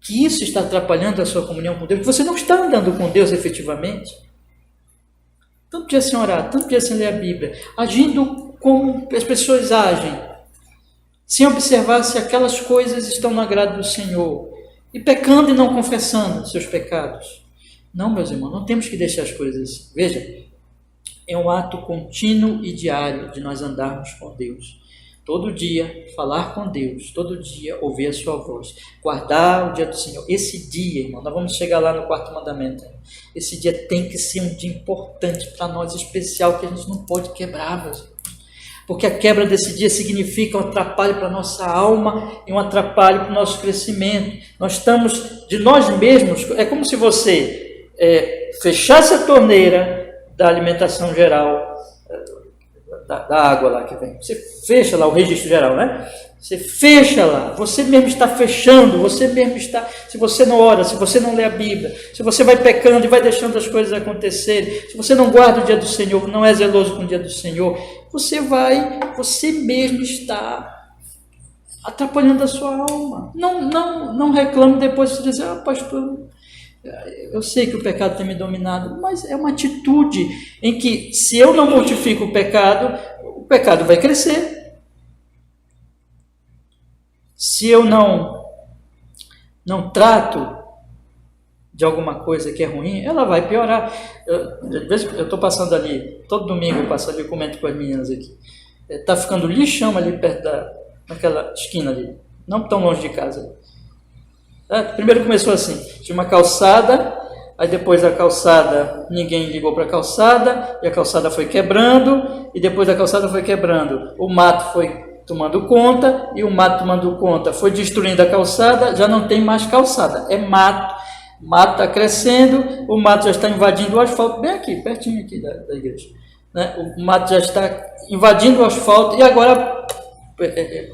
A: Que isso está atrapalhando a sua comunhão com Deus? Que você não está andando com Deus efetivamente? Tanto dia sem orar, tanto dia sem ler a Bíblia, agindo como as pessoas agem, sem observar se aquelas coisas estão no agrado do Senhor. E pecando e não confessando seus pecados. Não, meus irmãos, não temos que deixar as coisas. Veja, é um ato contínuo e diário de nós andarmos com Deus. Todo dia falar com Deus, todo dia ouvir a sua voz, guardar o dia do Senhor. Esse dia, irmão, nós vamos chegar lá no 4º mandamento. Esse dia tem que ser um dia importante para nós, especial, que a gente não pode quebrar, meus irmãos. Porque a quebra desse dia significa um atrapalho para a nossa alma e um atrapalho para o nosso crescimento. Nós estamos de nós mesmos, é como se você fechasse a torneira da alimentação geral, da água lá que vem. Você fecha lá o registro geral, né? Você fecha lá, você mesmo está fechando, você mesmo está, se você não ora, se você não lê a Bíblia, se você vai pecando e vai deixando as coisas acontecerem, se você não guarda o dia do Senhor, não é zeloso com o dia do Senhor, você mesmo está atrapalhando a sua alma. Não reclame depois de dizer, pastor, eu sei que o pecado tem me dominado, mas é uma atitude em que, se eu não mortifico o pecado vai crescer. Se eu não trato de alguma coisa que é ruim, ela vai piorar. Eu estou passando ali, todo domingo eu passo ali, eu comento com as meninas aqui. Está ficando lixão ali perto naquela esquina ali, não tão longe de casa. Primeiro começou assim, tinha uma calçada, aí depois da calçada ninguém ligou para a calçada, e a calçada foi quebrando, e depois da calçada foi quebrando, o mato foi tomando conta, e o mato tomando conta foi destruindo a calçada, já não tem mais calçada, é mato. O mato está crescendo, o mato já está invadindo o asfalto, bem aqui, pertinho aqui da igreja. Né? O mato já está invadindo o asfalto, e agora,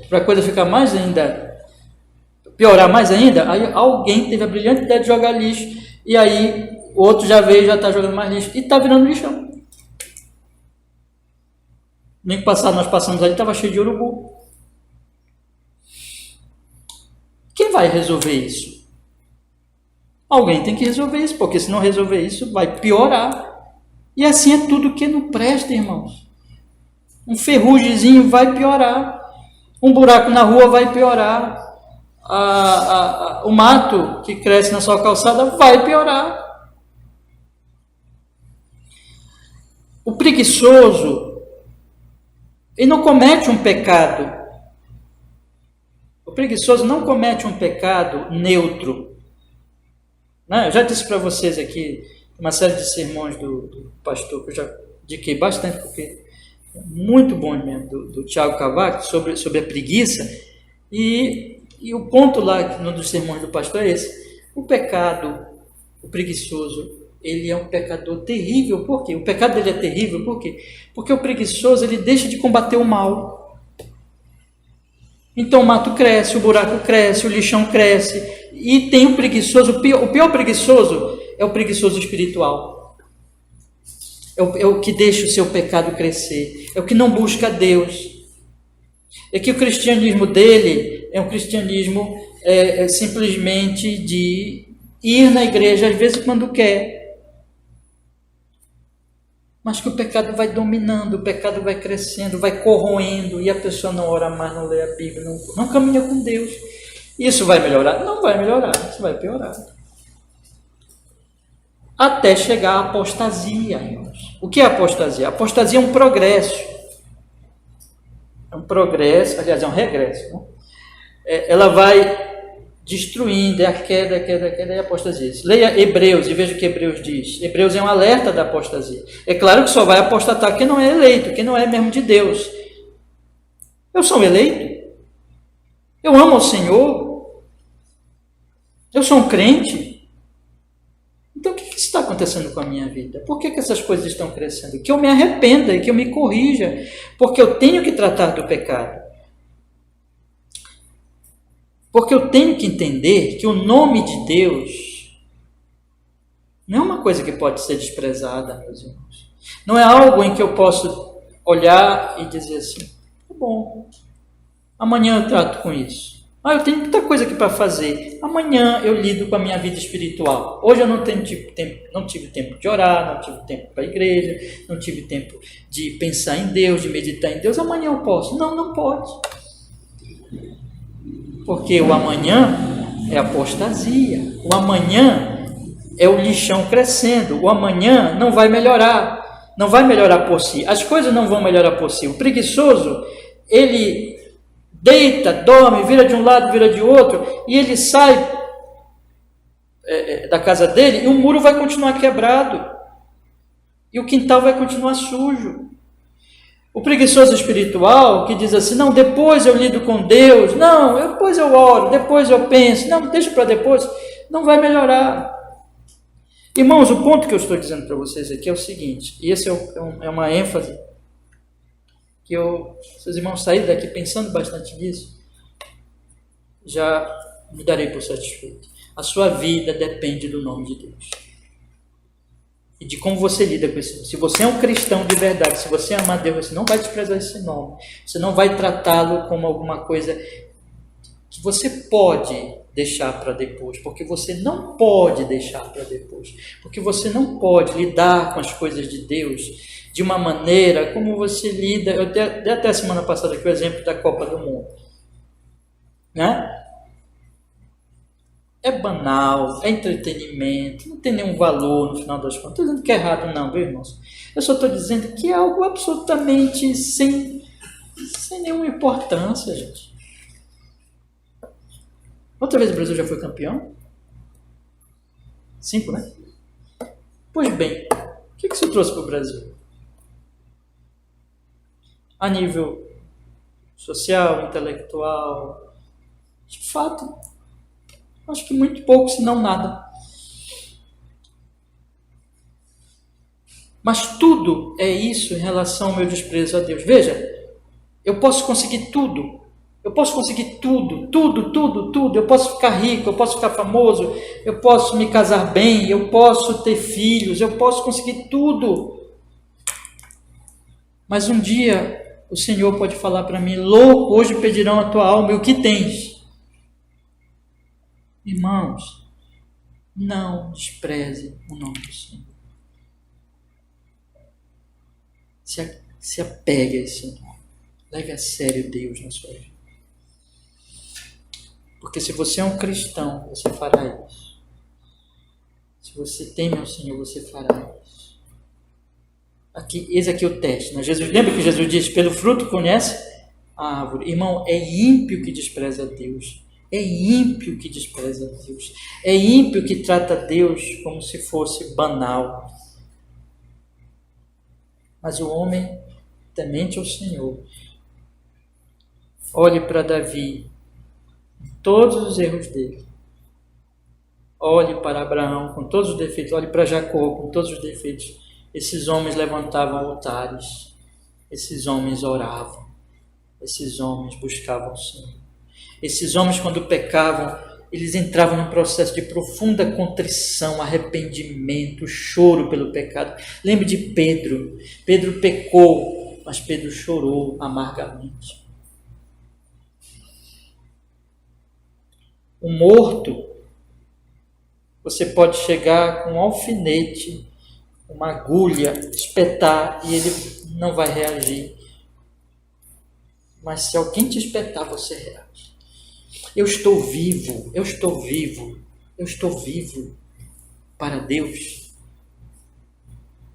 A: para a coisa ficar mais ainda, piorar mais ainda, aí alguém teve a brilhante ideia de jogar lixo, e aí o outro já veio e já está jogando mais lixo, e está virando lixão. Domingo passado nós passamos ali, estava cheio de urubu. Quem vai resolver isso? Alguém tem que resolver isso, porque se não resolver isso, vai piorar. E assim é tudo que não presta, irmãos. Um ferrugemzinho vai piorar. Um buraco na rua vai piorar. o mato que cresce na sua calçada vai piorar. O preguiçoso, ele não comete um pecado. O preguiçoso não comete um pecado neutro. Né? Eu já disse para vocês aqui, uma série de sermões do pastor, que eu já indiquei bastante, porque é muito bom mesmo, do Tiago Cavaco, sobre a preguiça. E o ponto lá, num dos sermões do pastor, é esse. O pecado, o preguiçoso, ele é um pecador terrível. Por quê? O pecado dele é terrível, por quê? Porque o preguiçoso, ele deixa de combater o mal. Então o mato cresce, o buraco cresce, o lixão cresce. E tem o preguiçoso, o pior preguiçoso é o preguiçoso espiritual. É o que deixa o seu pecado crescer. É o que não busca Deus. É que o cristianismo dele é um cristianismo simplesmente de ir na igreja às vezes quando quer. Mas que o pecado vai dominando, o pecado vai crescendo, vai corroendo, e a pessoa não ora mais, não lê a Bíblia, não caminha com Deus. Isso vai melhorar? Não vai melhorar, isso vai piorar. Até chegar à apostasia, irmãos. O que é apostasia? A apostasia é um progresso. É um progresso, aliás, é um regresso. Né? Ela vai destruindo, é a queda e a apostasia. Leia Hebreus e veja o que Hebreus diz. Hebreus é um alerta da apostasia. É claro que só vai apostatar quem não é eleito, quem não é mesmo de Deus. Eu sou um eleito? Eu amo ao Senhor? Eu sou um crente? Então o que está acontecendo com a minha vida? Por que essas coisas estão crescendo? Que eu me arrependa e que eu me corrija, porque eu tenho que tratar do pecado. Porque eu tenho que entender que o nome de Deus não é uma coisa que pode ser desprezada, meus irmãos. Não é algo em que eu posso olhar e dizer assim, tá bom, amanhã eu trato com isso. Eu tenho muita coisa aqui para fazer. Amanhã eu lido com a minha vida espiritual. Hoje eu não tive tempo de orar, não tive tempo para a igreja, não tive tempo de pensar em Deus, de meditar em Deus. Amanhã eu posso. Não pode. Porque o amanhã é apostasia. O amanhã é o lixão crescendo. O amanhã não vai melhorar. Não vai melhorar por si. As coisas não vão melhorar por si. O preguiçoso, ele deita, dorme, vira de um lado, vira de outro, e ele sai da casa dele e o muro vai continuar quebrado. E o quintal vai continuar sujo. O preguiçoso espiritual que diz assim, não, depois eu lido com Deus, não, depois eu oro, depois eu penso, não, deixa para depois, não vai melhorar. Irmãos, o ponto que eu estou dizendo para vocês aqui é o seguinte, e esse é uma ênfase, que se os irmãos saírem daqui pensando bastante nisso, já me darei por satisfeito. A sua vida depende do nome de Deus. E de como você lida com esse nome. Se você é um cristão de verdade, se você ama a Deus, você não vai desprezar esse nome. Você não vai tratá-lo como alguma coisa que você pode deixar para depois. Porque você não pode deixar para depois. Porque você não pode lidar com as coisas de Deus de uma maneira como você lida. Eu dei até a semana passada aqui o exemplo da Copa do Mundo. Né? É banal, é entretenimento, não tem nenhum valor no final das contas. Não estou dizendo que é errado não, viu, irmãos? Eu só estou dizendo que é algo absolutamente sem nenhuma importância, gente. Outra vez o Brasil já foi campeão? 5, né? Pois bem, o que isso trouxe para o Brasil? A nível social, intelectual, de fato, acho que muito pouco, se não nada. Mas tudo é isso em relação ao meu desprezo a Deus. Veja, eu posso conseguir tudo. Eu posso conseguir tudo. Eu posso ficar rico, eu posso ficar famoso, eu posso me casar bem, eu posso ter filhos, eu posso conseguir tudo. Mas um dia o Senhor pode falar para mim, louco, hoje pedirão a tua alma e o que tens? Irmãos, não despreze o nome do Senhor. Se apegue a esse nome. Leve a sério Deus na sua vida. Porque se você é um cristão, você fará isso. Se você teme ao Senhor, você fará isso. Eis aqui o teste. Né? Lembra que Jesus diz, pelo fruto conhece a árvore. Irmão, é ímpio que despreza a Deus. É ímpio que despreza a Deus. É ímpio que trata Deus como se fosse banal. Mas o homem temente ao Senhor. Olhe para Davi, todos os erros dele. Olhe para Abraão com todos os defeitos. Olhe para Jacó com todos os defeitos. Esses homens levantavam altares. Esses homens oravam. Esses homens buscavam o Senhor. Esses homens, quando pecavam, eles entravam num processo de profunda contrição, arrependimento, choro pelo pecado. Lembre de Pedro. Pedro pecou, mas Pedro chorou amargamente. O morto, você pode chegar com um alfinete, uma agulha, espetar e ele não vai reagir. Mas se alguém te espetar, você reage. Eu estou vivo, eu estou vivo, eu estou vivo para Deus.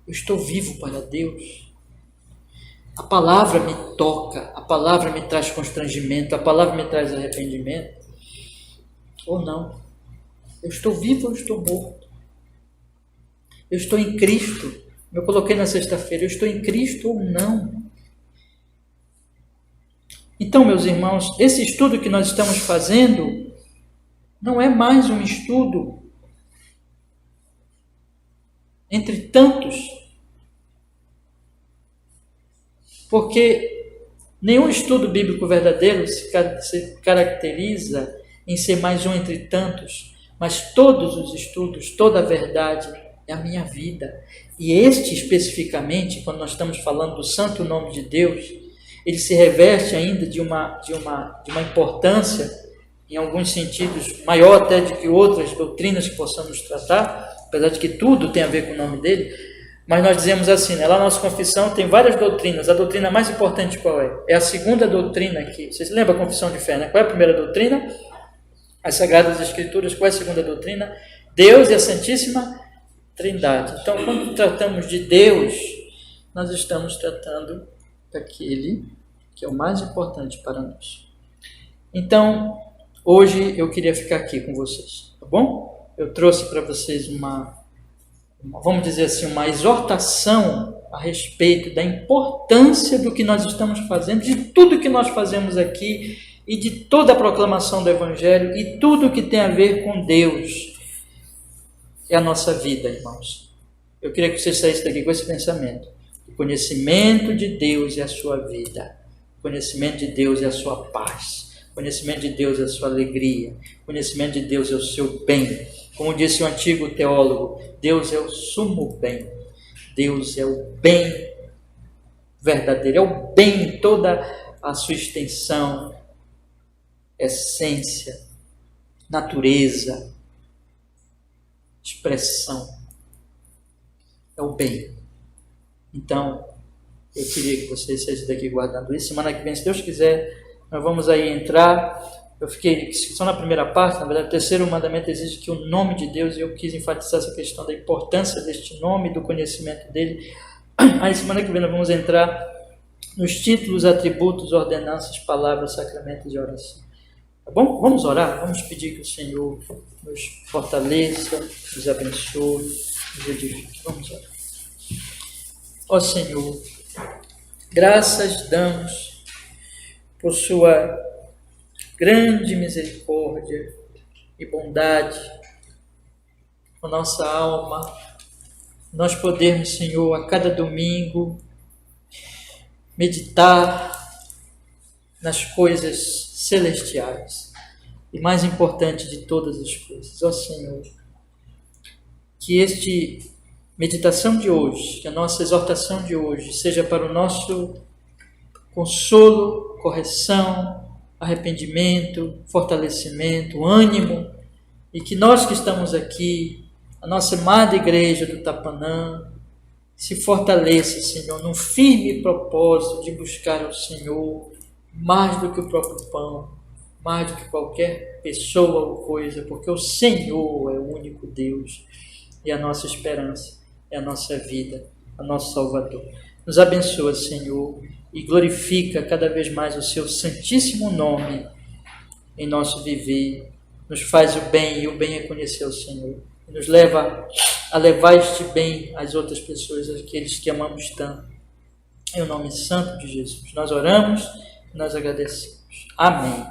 A: Eu estou vivo para Deus. A palavra me toca, a palavra me traz constrangimento, a palavra me traz arrependimento. Ou não? Eu estou vivo ou estou morto? Eu estou em Cristo. Eu coloquei na sexta-feira, eu estou em Cristo ou não? Então, meus irmãos, esse estudo que nós estamos fazendo não é mais um estudo entre tantos, porque nenhum estudo bíblico verdadeiro se caracteriza em ser mais um entre tantos, mas todos os estudos, toda a verdade é a minha vida. E este especificamente, quando nós estamos falando do santo nome de Deus, ele se reveste ainda de uma importância, em alguns sentidos, maior até do que outras doutrinas que possamos tratar, apesar de que tudo tem a ver com o nome dele, mas nós dizemos assim, né? Lá na nossa confissão tem várias doutrinas, a doutrina mais importante qual é? É a segunda doutrina aqui. Vocês lembram a confissão de fé, né? Qual é a primeira doutrina? As Sagradas Escrituras. Qual é a segunda doutrina? Deus e a Santíssima Trindade. Então, quando tratamos de Deus, nós estamos tratando daquele que é o mais importante para nós. Então, hoje eu queria ficar aqui com vocês, tá bom? Eu trouxe para vocês vamos dizer assim, uma exortação a respeito da importância do que nós estamos fazendo, de tudo que nós fazemos aqui e de toda a proclamação do Evangelho e tudo que tem a ver com Deus. É a nossa vida, irmãos. Eu queria que vocês saíssem daqui com esse pensamento. O conhecimento de Deus é a sua vida. O conhecimento de Deus é a sua paz. O conhecimento de Deus é a sua alegria. O conhecimento de Deus é o seu bem. Como disse o antigo teólogo, Deus é o sumo bem. Deus é o bem verdadeiro. É o bem em toda a sua extensão, essência, natureza, expressão. É o bem. Então, eu queria que vocês saíssem daqui guardando isso. Semana que vem, se Deus quiser, nós vamos aí entrar. Eu fiquei só na primeira parte, na verdade, o terceiro mandamento exige que o nome de Deus, e eu quis enfatizar essa questão da importância deste nome, do conhecimento dele. Aí, semana que vem, nós vamos entrar nos títulos, atributos, ordenanças, palavras, sacramentos e oração. Tá bom? Vamos orar? Vamos pedir que o Senhor nos fortaleça, nos abençoe, nos edifique. Vamos orar. Ó Senhor, graças damos por sua grande misericórdia e bondade com nossa alma, nós podermos, Senhor, a cada domingo meditar nas coisas celestiais e mais importante de todas as coisas. Ó Senhor, que este meditação de hoje, que a nossa exortação de hoje seja para o nosso consolo, correção, arrependimento, fortalecimento, ânimo, e que nós que estamos aqui, a nossa amada igreja do Tapanã, se fortaleça, Senhor, num firme propósito de buscar ao Senhor mais do que o próprio pão, mais do que qualquer pessoa ou coisa, porque o Senhor é o único Deus e a nossa esperança, é a nossa vida, a nosso Salvador. Nos abençoa, Senhor, e glorifica cada vez mais o seu santíssimo nome em nosso viver. Nos faz o bem, e o bem é conhecer o Senhor. E nos leva a levar este bem às outras pessoas, àqueles que amamos tanto. Em nome santo de Jesus. Nós oramos e nós agradecemos. Amém.